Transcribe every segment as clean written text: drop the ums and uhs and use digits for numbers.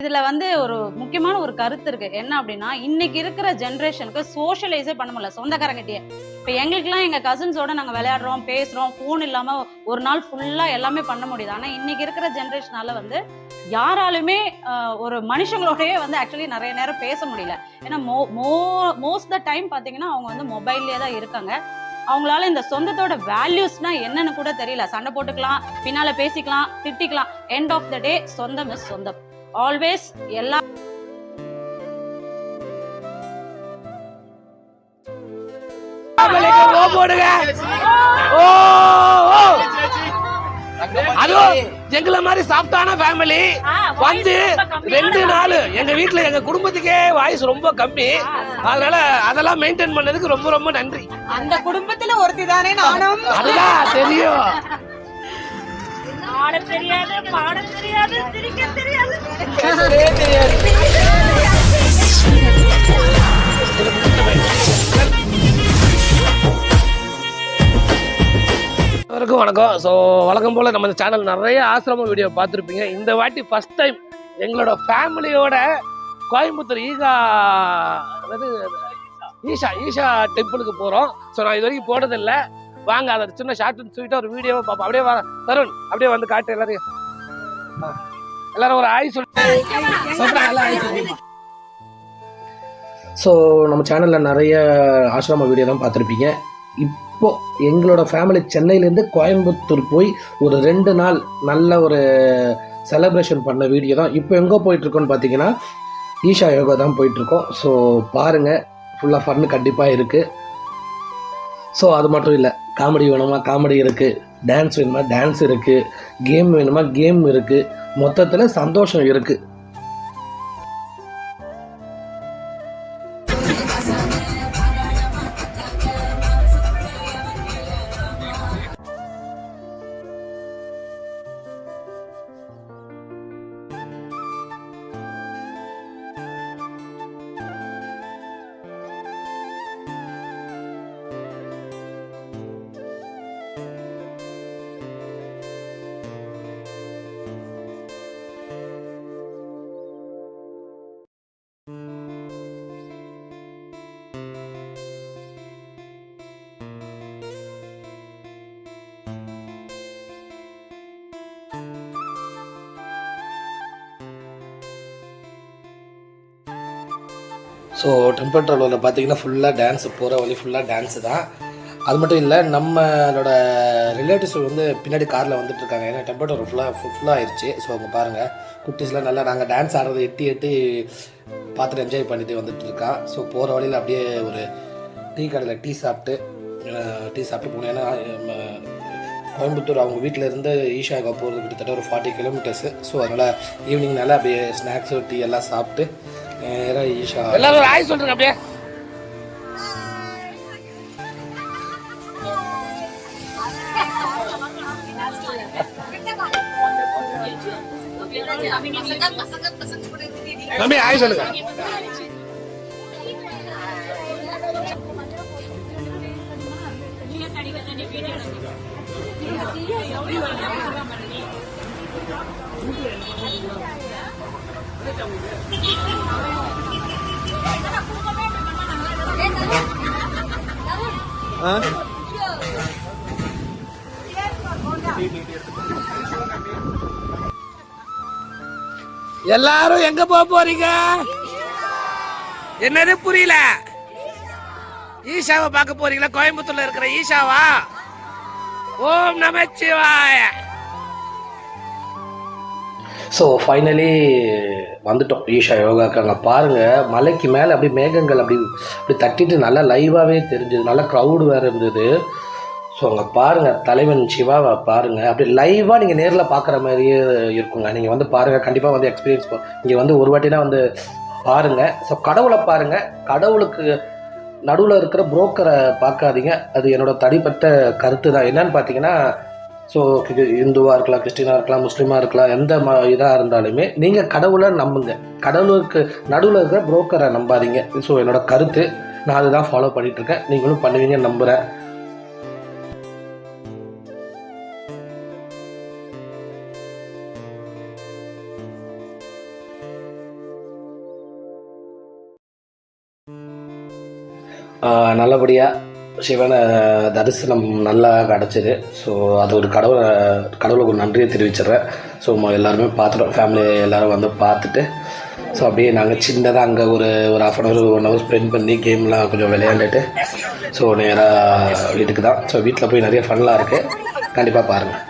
இதுல வந்து ஒரு முக்கியமான ஒரு கருத்து இருக்கு. என்ன அப்படின்னா, இன்னைக்கு இருக்கிற ஜெனரேஷனுக்கு சோஷியலைஸே பண்ண முடியல சொந்தக்காரங்கிட்டயே. இப்ப எங்களுக்கெல்லாம் எங்க கசின்ஸோட நாங்க விளையாடுறோம், பேசுறோம், ஃபோன் இல்லாம ஒரு நாள் ஃபுல்லா எல்லாமே பண்ண முடியுது. ஆனா இன்னைக்கு இருக்கிற ஜெனரேஷனால வந்து யாராலுமே ஒரு மனுஷங்களோடயே வந்து ஆக்சுவலி நெறைய நேரம் பேச முடியல. ஏன்னா மோஸ்ட் த டைம் பாத்தீங்கன்னா, அவங்க வந்து மொபைல்லயே தான் இருக்காங்க. அவங்களால இந்த சொந்தத்தோட வேல்யூஸ்னா என்னன்னு கூட தெரியல. சண்டை போட்டுக்கலாம், பின்னால பேசிக்கலாம், திட்டிக்கலாம். எண்ட் ஆஃப் த டே சொந்தம் இஸ் சொந்தம். ஆல்வேஸ் எல்லா அதுவும் எங்களை மாதிரி சாஃப்டான ஃபேமிலி வந்து 2 நாள் எங்க வீட்டுல எங்க குடும்பத்துக்கே வாய்ஸ் ரொம்ப கம்மி. அதனால அதெல்லாம் மெயின்டைன் பண்ணதுக்கு ரொம்ப ரொம்ப நன்றி. அந்த குடும்பத்துல ஒருத்தி தானே நானும். அதுதான் தெரியும். ஆட தெரியாது, பாட தெரியாது, சிரிக்க தெரியாது. எல்லாருக்கும் வணக்கம். ஸோ வழக்கம் போல் நம்ம இந்த சேனல் நிறைய ஆசிரம வீடியோ பார்த்துருப்பீங்க. இந்த வாட்டி ஃபர்ஸ்ட் டைம் எங்களோட ஃபேமிலியோட கோயம்புத்தூர் ஈஷா டெம்பிளுக்கு போகிறோம். ஸோ நான் இது வரைக்கும் போனதில்லை. வாங்க அதை சின்ன ஷார்ட் அண்ட் ஸ்வீட்டாக ஒரு வீடியோவை பார்ப்போம். அப்படியே வா தருண், அப்படியே வந்து காட்டு எல்லாரையும். எல்லாரும் ஒரு ஆய் சொல்லிட்டு. ஸோ நம்ம சேனலில் நிறைய ஆசிரம வீடியோ தான் பார்த்துருப்பீங்க. இப்போ எங்களோட ஃபேமிலி சென்னையிலேருந்து கோயம்புத்தூர் போய் ஒரு 2 நாள் நல்ல ஒரு செலப்ரேஷன் பண்ண வீடியோ தான். இப்போ எங்கே போயிட்டுருக்கோன்னு பார்த்தீங்கன்னா ஈஷா யோகா தான் போயிட்டுருக்கோம். ஸோ பாருங்கள், ஃபுல்லாக ஃபன்னு கண்டிப்பாக இருக்குது. ஸோ அது மட்டும் இல்லை, காமெடி வேணுமா காமெடி இருக்குது, டான்ஸ் வேணுமா டான்ஸ் இருக்குது, கேம் வேணுமா கேம் இருக்குது, மொத்தத்தில் சந்தோஷம் இருக்குது. ஸோ டெம்பிள் ட்ராவலில் பார்த்தீங்கன்னா ஃபுல்லாக டான்ஸு, போகிற வழி ஃபுல்லாக டான்ஸு தான். அது மட்டும் இல்லை, நம்மளோட ரிலேட்டிவ்ஸ் வந்து பின்னாடி காரில் வந்துட்டுருக்காங்க. ஏன்னா டெம்பிள் ட்ராவல் ஃபுல்லாக ஆயிடுச்சு. ஸோ அவங்க பாருங்கள், குட்டீஸ்லாம் நல்லா நாங்கள் டான்ஸ் ஆடுறதை எட்டி பார்த்துட்டு என்ஜாய் பண்ணிட்டு வந்துட்டுருக்கான். ஸோ போகிற வழியில் அப்படியே ஒரு டீ கடையில் டீ சாப்பிட்டு போனோம். ஏன்னா கோயம்புத்தூர் அவங்க வீட்டில் இருந்து ஈஷாவுக்கு போகிறது கிட்டத்தட்ட ஒரு 40 கிலோமீட்டர்ஸு. ஸோ அதனால் ஈவினிங்னால அப்படியே ஸ்நாக்ஸு டீ எல்லாம் சாப்பிட்டு நேராக ஈஷா. எல்லாரும் ஒரு ஆய் சொல்றேன் அப்படியே. நம்பி ஆய் சொல்லுங்க. எல்லாரும் எங்க போறீங்க? என்னது புரியல? ஈஷாவை பார்க்க போறீங்களா? கோயம்புத்தூர்ல இருக்கிற ஈஷாவா? ஓம் நமச்சிவாய. ஸோ ஃபைனலி வந்துட்டோம் ஈஷா யோகாவுக்கு. அங்கே பாருங்கள், மலைக்கு மேலே அப்படியே மேகங்கள் அப்படி தட்டிட்டு நல்லா லைவாகவே தெரிஞ்சுது. நல்லா க்ரௌடு வேறு இருந்தது. ஸோ அங்கே பாருங்கள், தலைவன் சிவாவை பாருங்கள், அப்படி லைவாக நீங்கள் நேரில் பார்க்குற மாதிரியே இருக்குங்க. நீங்கள் வந்து பாருங்கள், கண்டிப்பாக வந்து எக்ஸ்பீரியன்ஸ் இங்கே வந்து ஒரு வாட்டினா வந்து பாருங்கள். ஸோ கடவுளை பாருங்கள், கடவுளுக்கு நடுவில் இருக்கிற புரோக்கரை பார்க்காதீங்க. அது என்னோடய தனிப்பட்ட கருத்து தான். என்னன்னு பார்த்தீங்கன்னா, ஸோ இந்துவாக இருக்கலாம், கிறிஸ்டினாக இருக்கலாம், முஸ்லீமாக இருக்கலாம், எந்த இதாக இருந்தாலுமே நீங்கள் கடவுளை நம்புங்க. கடவுளுக்கு நடுவில் இருக்கிற புரோக்கரை நம்பாதீங்க. ஸோ என்னோடய கருத்து, நான் அதுதான் ஃபாலோ பண்ணிகிட்ருக்கேன். நீங்களும் பண்ணுவீங்கன்னு நம்புகிறேன். நல்லபடியாக சிவனை தரிசனம் நல்லா கிடச்சிது. ஸோ அது ஒரு கடவுளுக்கு ஒரு நன்றியை தெரிவிச்சிடுறேன். ஸோ எல்லாருமே பார்த்துட்டோம், ஃபேமிலி எல்லோரும் வந்து பார்த்துட்டு ஸோ அப்படியே நாங்கள் சின்னதாக அங்கே ஒரு 1/2 hour 1 hour ஸ்பெண்ட் பண்ணி கேம்லாம் கொஞ்சம் விளையாண்டுட்டு ஸோ நேராக வீட்டுக்கு தான். ஸோ வீட்டில் போய் நிறைய ஃபன்லாம் இருக்குது, கண்டிப்பாக பாருங்கள்.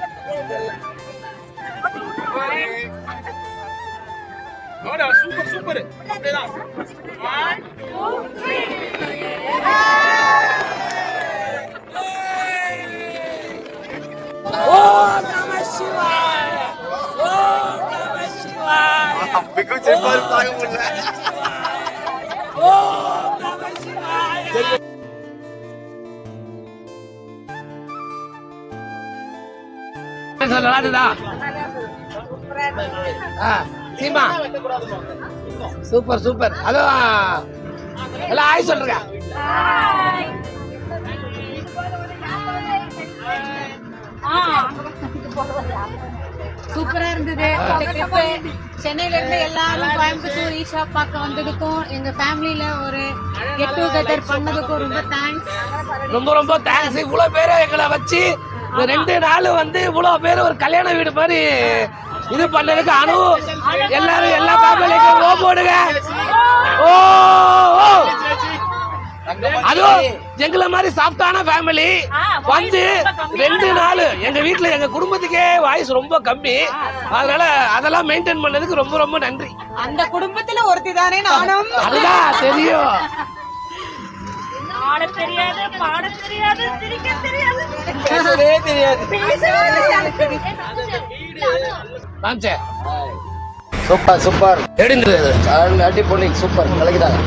Super super. அதான் எல்லாம் ஆய் சொல்றேன். சூப்பரா இருந்தது. சென்னையில இருந்து எல்லாரும் கோயம்புத்தூர் ஈஷா பார்க்க வந்ததுக்கும் எங்க ஃபேமிலியில ஒரு கெட் டுகெதர் பண்ணதுக்கும் ரொம்ப தேங்க்ஸ். ரொம்ப ரொம்ப தேங்க்ஸ். இவ்வளவு பேரை எங்களை வச்சு 2 நாள் வந்து இவ்வளவு பேர் ஒரு கல்யாண வீடு மாதிரி இது பண்ணதுக்கு அனு எல்லாரும் எல்லா ஃபேமிலிக்கும் ஓ போடுங்க. ஓ அதுவும் எங்களை மாதிரி சாஃப்டான ஃபேமிலி வந்து 2 நாள் எங்க வீட்டுல எங்க குடும்பத்துக்கே வாய்ஸ் ரொம்ப கம்மி, அதனால அதெல்லாம் மெயின்டைன் பண்ணதுக்கு ரொம்ப ரொம்ப நன்றி. அந்த குடும்பத்துல ஒருத்தி தானே நானும். அதுதான் தெரியும். ஆட தெரியாது, பாட தெரியாது, சிரிக்க தெரியாது, பேசவே தெரியாது. சூப்பர் சூப்பர் அடிப்பொலி சூப்பர் கலக்கிட்டாங்க.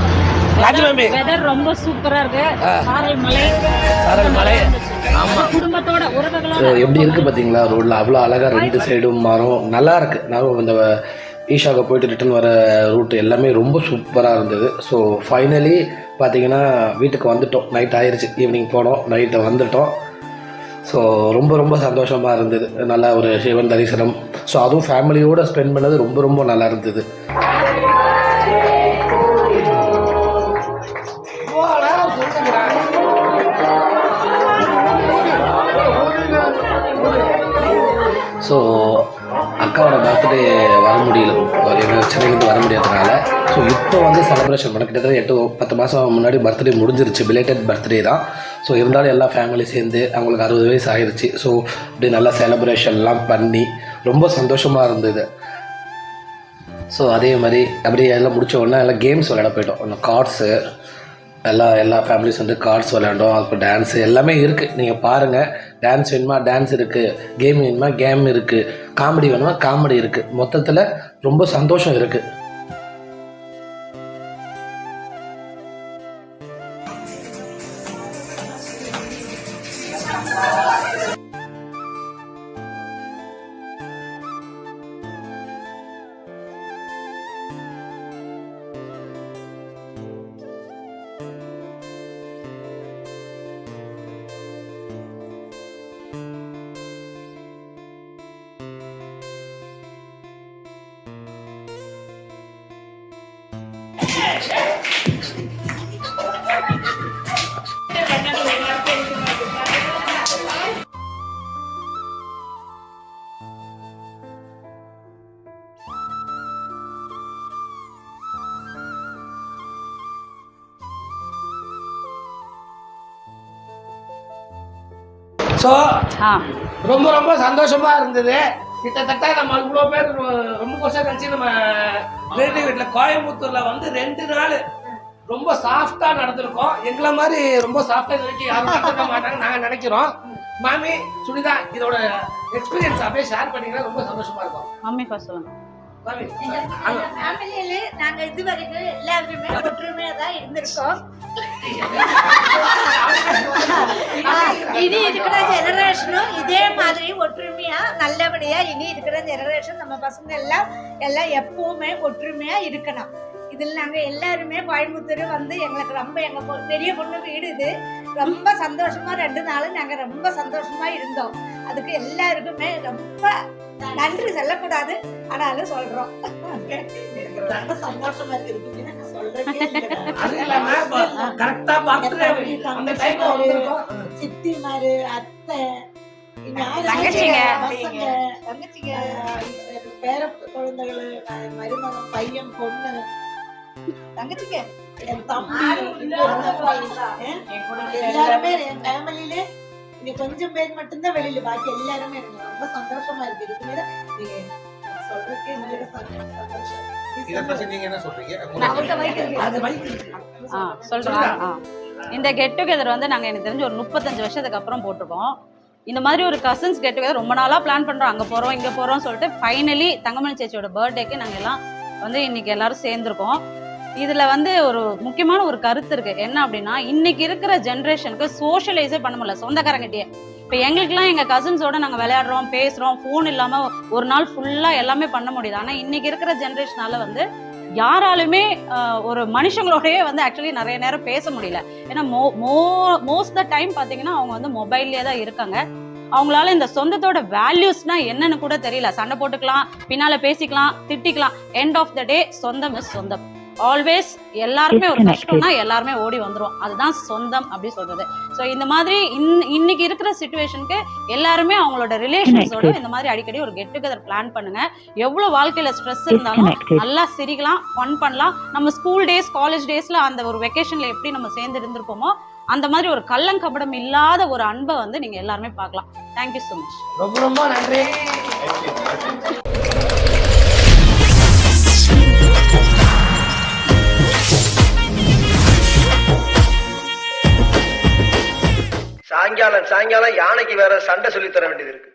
வெதர் ரொம்ப சூப்பரா இருக்கு. சாரல் மலை ஆமா குடும்பத்தோட உறவுகளோட எப்படி இருக்கு பாத்தீங்களா? ரோட்ல அவ்வளோ அழகா 2 சைடும் மரம் நல்லா இருக்கு. நான் இந்த ஈஷாவுக்கு போயிட்டு ரிட்டர்ன் வர ரூட் எல்லாமே ரொம்ப சூப்பராக இருந்தது. ஸோ ஃபைனலி பார்த்தீங்கன்னா வீட்டுக்கு வந்துட்டோம். நைட் ஆயிடுச்சு, ஈவினிங் போனோம், நைட்டை வந்துட்டோம். ஸோ ரொம்ப ரொம்ப சந்தோஷமாக இருந்தது. நல்லா ஒரு சிவன் தரிசனம். ஸோ அதுவும் ஃபேமிலியோடு ஸ்பெண்ட் பண்ணது ரொம்ப ரொம்ப நல்லா இருந்தது. ஸோ அக்காவோட பர்த்டே வர முடியல, எங்கள் சென்னையிலேருந்து வர முடியாதனால ஸோ இப்போ வந்து செலிப்ரேஷன் பண்ண கிட்டத்தட்ட 8-10 மாதம் முன்னாடி பர்த்டே முடிஞ்சிருச்சு. பிலேட்டட் பர்த்டே தான். ஸோ இருந்தாலும் எல்லா ஃபேமிலி சேர்ந்து அவங்களுக்கு 60 வயசு ஆகிருச்சு. ஸோ அப்படி நல்லா செலிப்ரேஷன்லாம் பண்ணி ரொம்ப சந்தோஷமாக இருந்தது. ஸோ அதே மாதிரி அப்படியே எல்லாம் முடிச்ச உடனே எல்லாம் கேம்ஸ் விளையாட போயிட்டோம். அந்த கார்ட்ஸு எல்லா ஃபேமிலிஸ் வந்து கார்ட்ஸ் விளையாண்டோம். அப்புறம் டான்ஸு எல்லாமே இருக்குது, நீங்கள் பாருங்கள். டான்ஸ் வேணுமா டான்ஸ் இருக்குது, கேம் வேணுமா கேம் இருக்குது, காமெடி வேணுமா காமெடி இருக்குது. மொத்தத்தில் ரொம்ப சந்தோஷம் இருக்குது. ஸோ ரொம்ப ரொம்ப சந்தோஷமா இருந்தது. கிட்டத்தட்ட நம்ம இவ்வளோ பேர் ரொம்ப வருஷம் கழிச்சு நம்ம ரிலேட்டிவ் வீட்டில் கோயம்புத்தூர்ல வந்து 2 நாள் ரொம்ப சாஃப்டா நடந்திருக்கோம். எங்களை மாதிரி ரொம்ப சாஃப்டா இது வரைக்கும் யாரும் நடக்க மாட்டாங்க நாங்க நினைக்கிறோம். மாமி சுனிதா இதோட எக்ஸ்பீரியன்ஸ் அப்படியே ஷேர் பண்ணீங்கன்னா ரொம்ப சந்தோஷமா இருக்கும். மாமி ஃபர்ஸ்ட் சொல்லுங்க. ஃபேமிலியில நாங்க இதுவரைக்கும் எல்லாருமே ஒற்றுமையா தான் இருந்திருக்கோம். இனி இருக்கிற ஜெனரேஷனும் இதே மாதிரி ஒற்றுமையா நல்லபடியா இனி இருக்கிற ஜெனரேஷன் நம்ம பசங்க எல்லாம் எப்பவுமே ஒற்றுமையா இருக்கணும். இதில் நாங்கள் எல்லாருமே கோயம்புத்தூர் வந்து எங்களுக்கு ரொம்ப எங்கள் பெரிய பொண்ணு வீடு இது ரொம்ப சந்தோஷமா 2 நாள் நாங்கள் ரொம்ப சந்தோஷமா இருந்தோம். அதுக்கு எல்லாருக்குமே ரொம்ப நன்றி சொல்லக்கூடாது, ஆனாலும் சொல்றோம். ரொம்ப சந்தோஷமா இருக்கு. நான் சொல்றேன். அது இல்லாம கரெக்டா பர்த்டே அந்த டைம்ல வந்திருக்கோம். சித்திமாரு, அத்தை, தங்கச்சிங்க. பசங்க, தங்கச்சிங்க, பேர குழந்தைகள், மருமகன், பையன், பொண்ணு, தங்கச்சிங்க என் தம்பி, இன்னொரு தம்பி, எல்லாருமே என் ஃபேமிலியில இங்க கொஞ்சம் பேர் மட்டும்தான் வெளியில, பாக்கி எல்லாருமே இருக்கு. ரொம்ப சந்தோஷமா இருக்கு. இதுக்கு மேல சொல்றதுக்கே முடியல. சந்தோஷம். இதை பத்தி நீங்க என்ன சொல்றீங்க? அவர்கிட்ட வைக்கிறது. அது வைக்கு. சொல்றேன். இந்த கெட் டுகெதர் வந்து நாங்க எனக்கு தெரிஞ்சு ஒரு 35 வருஷத்துக்கு அப்புறம் போட்டிருக்கோம். இந்த மாதிரி ஒரு கசின்ஸ் கெட் டுகெதர் ரொம்ப நாளா பிளான் பண்றோம். அங்க போறோம் இங்க போறோம் சொல்லிட்டு ஃபைனலி தங்கமணி சேச்சியோட பர்த்டேக்கு நாங்க எல்லாம் வந்து இன்னைக்கு எல்லாரும் சேர்ந்திருக்கோம். இதுல வந்து ஒரு முக்கியமான ஒரு கருத்து இருக்கு. என்ன அப்படின்னா, இன்னைக்கு இருக்கிற ஜென்ரேஷனுக்கு சோஷியலைஸே பண்ண முடியல சொந்தக்காரங்கிட்டே. இப்போ எங்களுக்குலாம் எங்க கசின்ஸோட நாங்க விளையாடுறோம், பேசுறோம், ஃபோன் இல்லாம ஒரு நாள் ஃபுல்லா எல்லாமே பண்ண முடியுது. ஆனா இன்னைக்கு இருக்கிற ஜென்ரேஷனால வந்து யாராலுமே ஒரு மனுஷங்களோடயே வந்து ஆக்சுவலி நிறைய நேரம் பேச முடியல. ஏன்னா மோஸ்ட் த டைம் பாத்தீங்கன்னா அவங்க வந்து மொபைல்லே தான் இருக்காங்க. அவங்களால இந்த சொந்தத்தோட வேல்யூஸ்னா என்னன்னு கூட தெரியல. சண்டை போட்டுக்கலாம், பின்னால பேசிக்கலாம், திட்டிக்கலாம். எண்ட் ஆஃப் த டே சொந்தம் இஸ் சொந்தம். ஆல்வேஸ் எல்லாருமே ஒரு கஷ்டம்னா எல்லாருமே ஓடி வந்துரும். அதுதான் சொந்தம் அப்படி சொல்றது. ஸோ இந்த மாதிரி இன்னைக்கு இருக்கிற சிச்சுவேஷனுக்கு எல்லாருமே அவங்களோட ரிலேஷன்ஸோட இந்த மாதிரி அடிக்கடி ஒரு கெட் டுகெதர் பிளான் பண்ணுங்க. எவ்வளவு வாழ்க்கையில ஸ்ட்ரெஸ் இருந்தாலும் நல்லா சிரிக்கலாம், ஃபன் பண்ணலாம். நம்ம ஸ்கூல் டேஸ், காலேஜ் டேஸ்ல அந்த ஒரு வெக்கேஷன்ல எப்படி நம்ம சேர்ந்து இருந்திருப்போமோ அந்த மாதிரி ஒரு கள்ளங்கபடம் இல்லாத ஒரு அன்பை வந்து நீங்க எல்லாருமே பார்க்கலாம். Thank you so much. ரொம்ப ரொம்ப நன்றி. சாயங்காலம் யானைக்கு வேற சண்டை சொல்லி தர வேண்டியது இருக்கு.